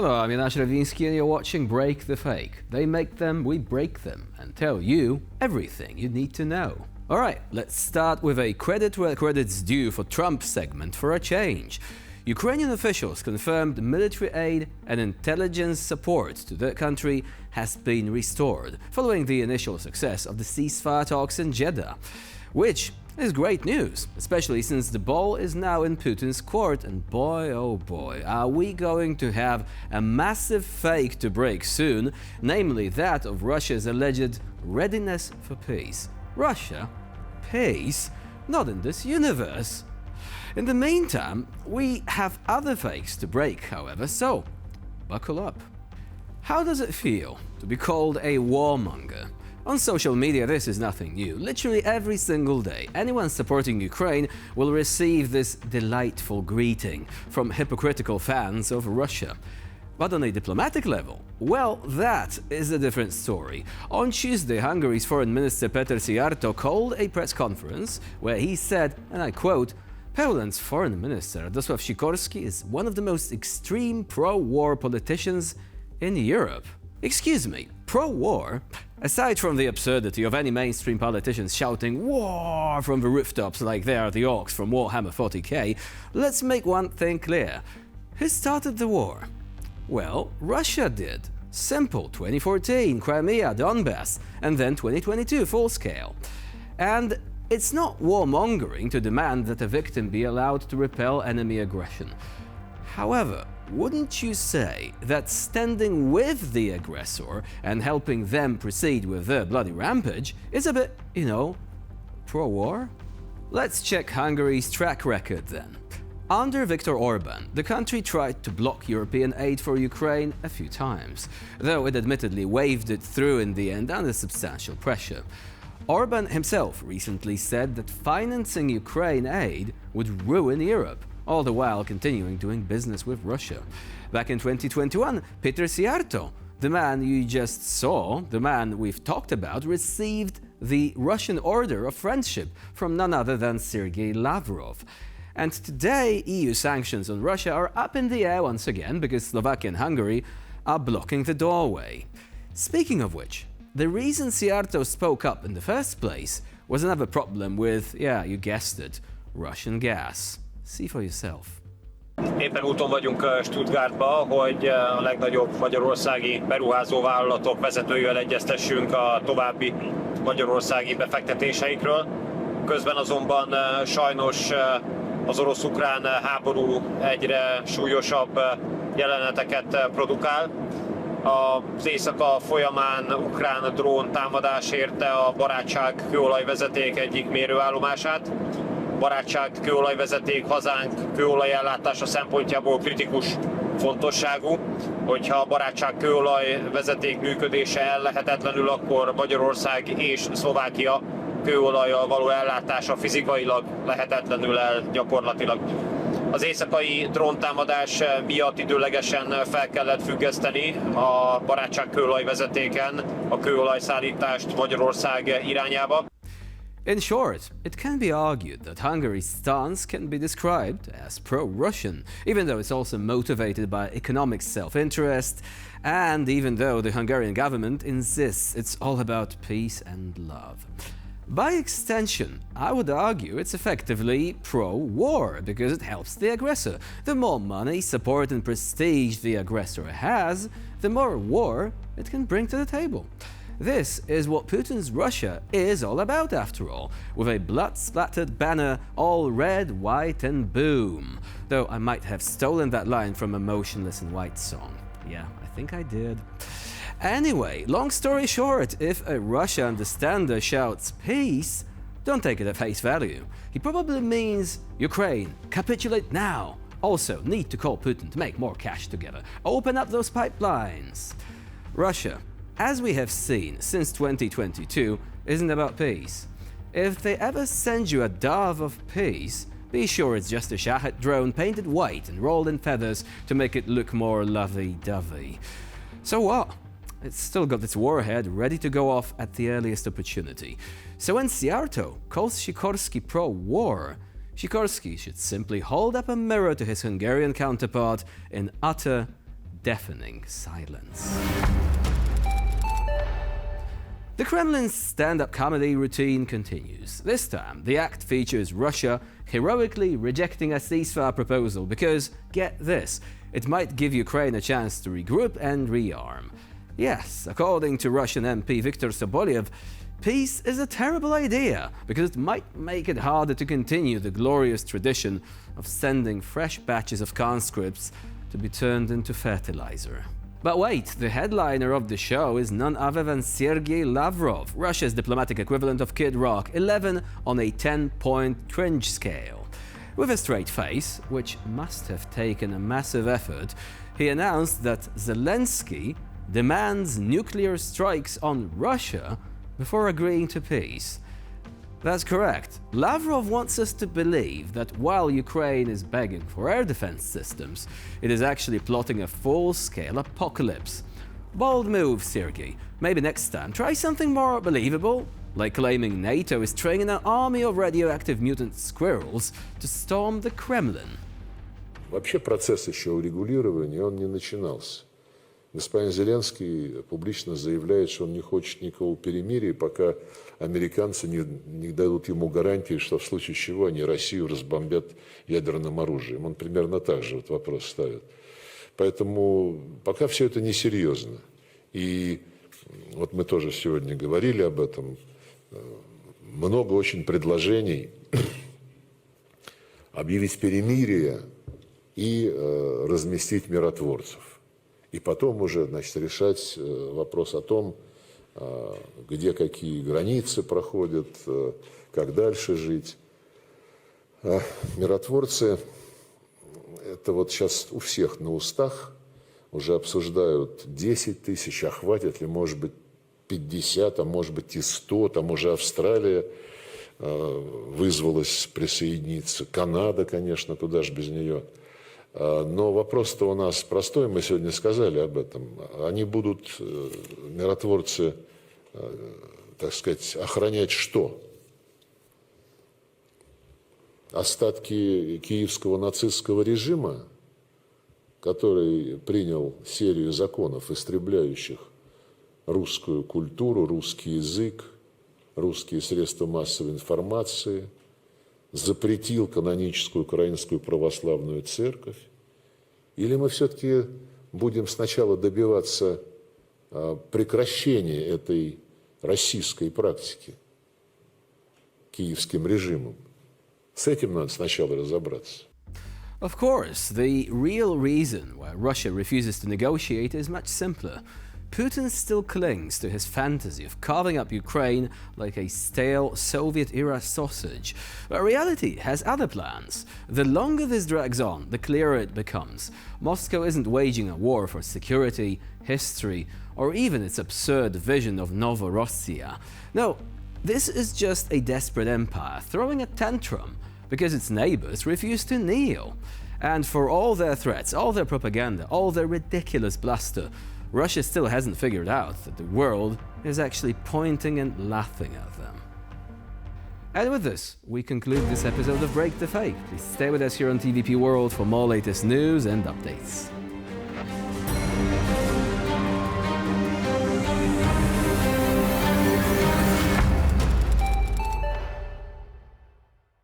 Hello, I'm Janusz Rawiński and you're watching Break the Fake. They make them, we break them, and tell you everything you need to know. Alright, let's start with a credit where credit's due for Trump segment for a change. Ukrainian officials confirmed military aid and intelligence support to the country has been restored, following the initial success of the ceasefire talks in Jeddah, which is great news, especially since the ball is now in Putin's court, and boy oh boy, are we going to have a massive fake to break soon, namely that of Russia's alleged readiness for peace. Russia? Peace? Not in this universe. In the meantime, we have other fakes to break, however, so buckle up. How does it feel to be called a warmonger? On social media, this is nothing new. Literally every single day, anyone supporting Ukraine will receive this delightful greeting from hypocritical fans of Russia. But on a diplomatic level, well, that is a different story. On Tuesday, Hungary's Foreign Minister Péter Szijjártó called a press conference where he said, and I quote, "Poland's Foreign Minister Radosław Sikorski is one of the most extreme pro-war politicians in Europe." Excuse me, pro-war? Aside from the absurdity of any mainstream politicians shouting "war" from the rooftops like they are the orcs from Warhammer 40k, let's make one thing clear. Who started the war? Well, Russia did. Simple, 2014, Crimea, Donbass, and then 2022, full scale. And it's not warmongering to demand that a victim be allowed to repel enemy aggression. However, wouldn't you say that standing with the aggressor and helping them proceed with their bloody rampage is a bit, pro-war? Let's check Hungary's track record then. Under Viktor Orban, the country tried to block European aid for Ukraine a few times, though it admittedly waved it through in the end under substantial pressure. Orban himself recently said that financing Ukraine aid would ruin Europe, all the while continuing doing business with Russia. Back in 2021, Péter Szijjártó, the man you just saw, the man we've talked about, received the Russian Order of Friendship from none other than Sergei Lavrov. And today, EU sanctions on Russia are up in the air once again because Slovakia and Hungary are blocking the doorway. Speaking of which, the reason Szijjártó spoke up in the first place was another problem with, yeah, you guessed it, Russian gas. See for yourself. Éppen úton vagyunk Stuttgartba, hogy a legnagyobb magyarországi beruházó vállalatok vezetőivel egyeztessünk a további magyarországi befektetéseikről. Közben azonban sajnos az orosz-ukrán háború egyre súlyosabb jeleneteket produkál. Az éjszaka folyamán ukrán drón támadás érte a Barátság kőolajvezeték egyik mérőállomását. Barátság kőolajvezeték hazánk kőolajellátása szempontjából kritikus fontosságú. Hogyha a Barátság kőolajvezeték működése ellehetetlenül, akkor Magyarország és Szlovákia kőolajjal való ellátása fizikailag lehetetlenül el gyakorlatilag. Az éjszakai dróntámadás miatt időlegesen fel kellett függeszteni a Barátság kőolajvezetéken a kőolajszállítást Magyarország irányába. In short, it can be argued that Hungary's stance can be described as pro-Russian, even though it's also motivated by economic self-interest, and even though the Hungarian government insists it's all about peace and love. By extension, I would argue it's effectively pro-war, because it helps the aggressor. The more money, support and prestige the aggressor has, the more war it can bring to the table. This is what Putin's Russia is all about, after all, with a blood-splattered banner all red, white and boom. Though I might have stolen that line from a Motionless in White song. Yeah, I think I did. Anyway, long story short, if a Russia understander shouts peace, don't take it at face value. He probably means Ukraine, capitulate now. Also, need to call Putin to make more cash together. Open up those pipelines. Russia, as we have seen since 2022, isn't about peace. If they ever send you a dove of peace, be sure it's just a Shahed drone painted white and rolled in feathers to make it look more lovey-dovey. So what? It's still got its warhead ready to go off at the earliest opportunity. So when Szijjártó calls Sikorski pro-war, Sikorski should simply hold up a mirror to his Hungarian counterpart in utter deafening silence. The Kremlin's stand-up comedy routine continues. This time, the act features Russia heroically rejecting a ceasefire proposal because, get this, it might give Ukraine a chance to regroup and rearm. Yes, according to Russian MP Viktor Sobolyev, peace is a terrible idea because it might make it harder to continue the glorious tradition of sending fresh batches of conscripts to be turned into fertilizer. But wait, the headliner of the show is none other than Sergei Lavrov, Russia's diplomatic equivalent of Kid Rock, 11 on a 10-point cringe scale. With a straight face, which must have taken a massive effort, he announced that Zelensky demands nuclear strikes on Russia before agreeing to peace. That's correct. Lavrov wants us to believe that while Ukraine is begging for air defense systems, it is actually plotting a full-scale apocalypse. Bold move, Sergei. Maybe next time try something more believable, like claiming NATO is training an army of radioactive mutant squirrels to storm the Kremlin. Вообще процесс еще урегулирования, он не начинался. Господин Зеленский публично заявляет, что он не хочет никакого перемирия, пока американцы не дадут ему гарантии, что в случае чего они Россию разбомбят ядерным оружием. Он примерно так же вот вопрос ставит. Поэтому пока все это несерьезно. И вот мы тоже сегодня говорили об этом. Много очень предложений объявить перемирие и разместить миротворцев. И потом уже, значит, решать вопрос о том, где какие границы проходят, как дальше жить. Миротворцы, это вот сейчас у всех на устах, уже обсуждают 10 тысяч, а хватит ли, может быть, 50, а может быть и 100, там уже Австралия вызвалась присоединиться, Канада, конечно, куда же без нее. Но вопрос-то у нас простой, мы сегодня сказали об этом. Они будут, миротворцы, так сказать, охранять что? Остатки киевского нацистского режима, который принял серию законов, истребляющих русскую культуру, русский язык, русские средства массовой информации, запретил каноническую украинскую православную церковь? Или мы все-таки будем сначала добиваться прекращения этой российской практики киевским режимом? С этим надо сначала разобраться. Of course, the real reason why Russia refuses to negotiate is much simpler. Putin still clings to his fantasy of carving up Ukraine like a stale Soviet-era sausage. But reality has other plans. The longer this drags on, the clearer it becomes. Moscow isn't waging a war for security, history, or even its absurd vision of Novorossiya. No, this is just a desperate empire throwing a tantrum because its neighbors refuse to kneel. And for all their threats, all their propaganda, all their ridiculous bluster, Russia still hasn't figured out that the world is actually pointing and laughing at them. And with this, we conclude this episode of Break the Fake. Please stay with us here on TVP World for more latest news and updates.